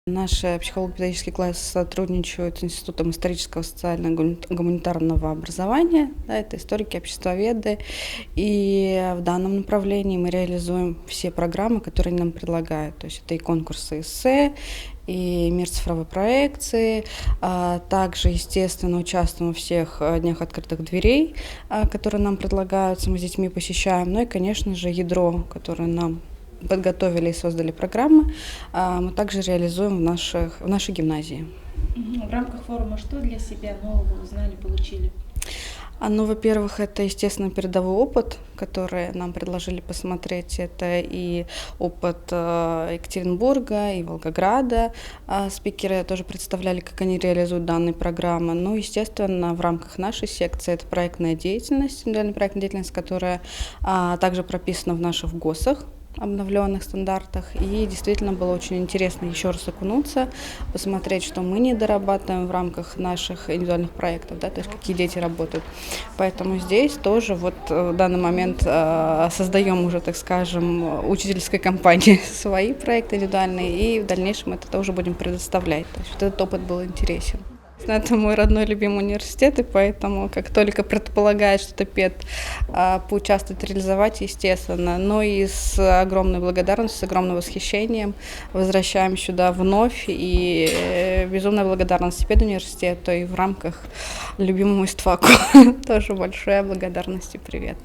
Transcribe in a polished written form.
Наши психолого-педагогический класс сотрудничают с Институтом исторического социально-гуманитарного образования. Да, это историки, обществоведы. И в данном направлении мы реализуем все программы, которые они нам предлагают. То есть это и конкурсы эссе, и мир цифровой проекции. Также, естественно, участвуем во всех днях открытых дверей, которые нам предлагаются, мы с детьми посещаем. Ну и, конечно же, ядро, которое нам подготовили и создали программы, мы также реализуем в нашей гимназии. В рамках форума что для себя нового узнали, получили? Ну, во-первых, это, естественно, передовой опыт, который нам предложили посмотреть. Это и опыт Екатеринбурга, и Волгограда. Спикеры тоже представляли, как они реализуют данные программы. Ну, естественно, в рамках нашей секции это проектная деятельность, индивидуальная проектная деятельность, которая также прописана в наших ГОСах, обновленных стандартах, и действительно было очень интересно еще раз окунуться, посмотреть, что мы не дорабатываем в рамках наших индивидуальных проектов, да, то есть какие дети работают. Поэтому здесь тоже вот в данный момент создаем уже, так скажем, учительской компании свои проекты индивидуальные, и в дальнейшем это тоже будем предоставлять. То есть вот этот опыт был интересен. Это мой родной любимый университет, и поэтому, как только предполагает что-то ПЕД поучаствовать, реализовать, естественно, но и с огромной благодарностью, с огромным восхищением возвращаем сюда вновь, и безумная благодарность педуниверситету, и в рамках любимому ИСТФАКу тоже большая благодарность и привет.